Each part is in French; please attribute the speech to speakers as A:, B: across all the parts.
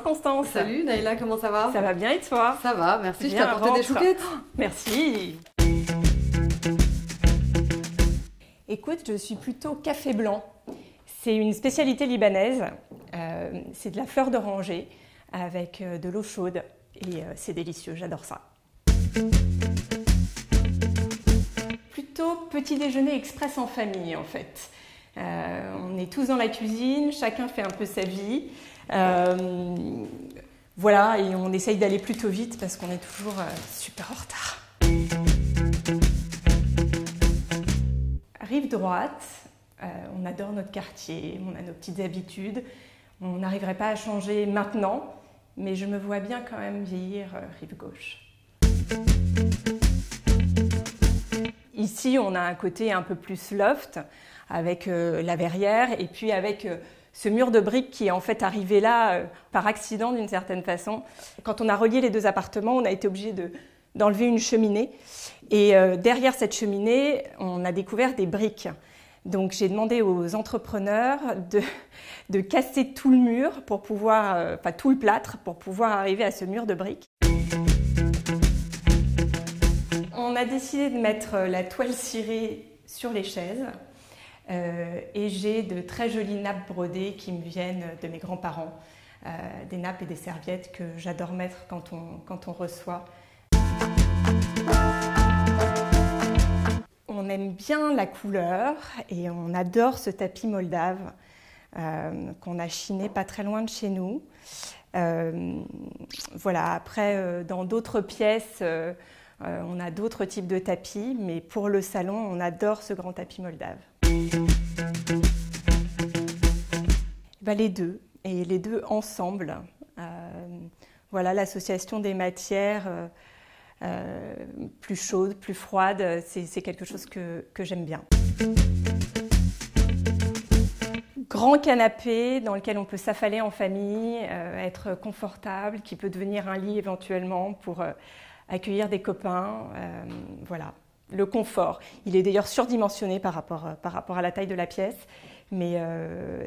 A: Constance.
B: Salut Naïla, comment ça va?
A: Ça va bien et toi?
B: Ça va, merci,
A: Bien,
B: je t'ai apporté des chouquettes.
A: Merci. Écoute, je suis plutôt café blanc. C'est une spécialité libanaise. C'est de la fleur d'oranger avec de l'eau chaude et c'est délicieux, j'adore ça. Plutôt petit déjeuner express en famille en fait. On est tous dans la cuisine, chacun fait un peu sa vie. Voilà, et on essaye d'aller plutôt vite parce qu'on est toujours super en retard. Rive droite, on adore notre quartier, on a nos petites habitudes. On n'arriverait pas à changer maintenant, mais je me vois bien quand même vieillir rive gauche. Ici, on a un côté un peu plus loft, avec la verrière, et puis avec ce mur de briques qui est en fait arrivé là par accident d'une certaine façon. Quand on a relié les deux appartements, on a été obligé d'enlever une cheminée. Et derrière cette cheminée, on a découvert des briques. Donc j'ai demandé aux entrepreneurs de casser tout le mur pour pouvoir, enfin tout le plâtre pour pouvoir arriver à ce mur de briques. On a décidé de mettre la toile cirée sur les chaises et j'ai de très jolies nappes brodées qui me viennent de mes grands-parents, des nappes et des serviettes que j'adore mettre quand on reçoit. On aime bien la couleur et on adore ce tapis moldave qu'on a chiné pas très loin de chez nous. Voilà, après dans d'autres pièces, on a d'autres types de tapis, mais pour le salon, on adore ce grand tapis moldave. Les deux, et les deux ensemble. Voilà, l'association des matières plus chaudes, plus froides, c'est quelque chose que j'aime bien. Grand canapé dans lequel on peut s'affaler en famille, être confortable, qui peut devenir un lit éventuellement pour accueillir des copains, voilà. Le confort, il est d'ailleurs surdimensionné par rapport à la taille de la pièce, mais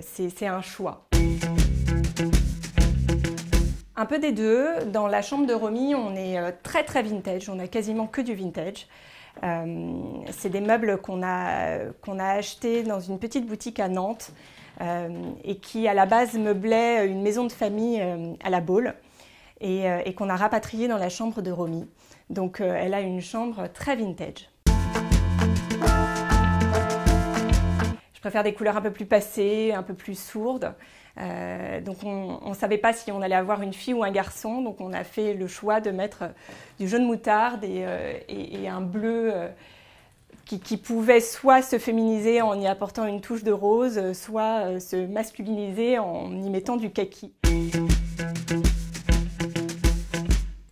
A: c'est un choix. Un peu des deux. Dans la chambre de Romy, on est très très vintage, on a quasiment que du vintage. C'est des meubles qu'on a achetés dans une petite boutique à Nantes et qui à la base meublait une maison de famille à la Baule et qu'on a rapatrié dans la chambre de Romy. Donc elle a une chambre très vintage. Je préfère des couleurs un peu plus passées, un peu plus sourdes. Donc on ne savait pas si on allait avoir une fille ou un garçon, donc on a fait le choix de mettre du jaune moutarde et un bleu qui pouvait soit se féminiser en y apportant une touche de rose, soit se masculiniser en y mettant du kaki.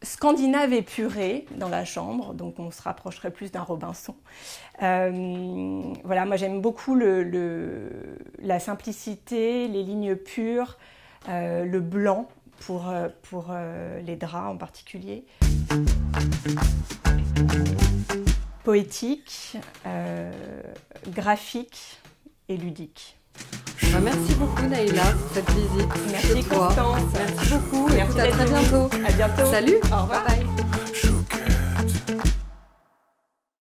A: Scandinave épuré dans la chambre, donc on se rapprocherait plus d'un Robinson. Voilà, moi j'aime beaucoup la simplicité, les lignes pures, le blanc pour les draps en particulier. Poétique, graphique et ludique.
B: Merci beaucoup Naïla pour cette visite.
A: Merci Constance.
B: Merci beaucoup.
A: Merci,
B: à très bientôt.
A: À bientôt.
B: Salut.
A: Au revoir.
B: Bye bye.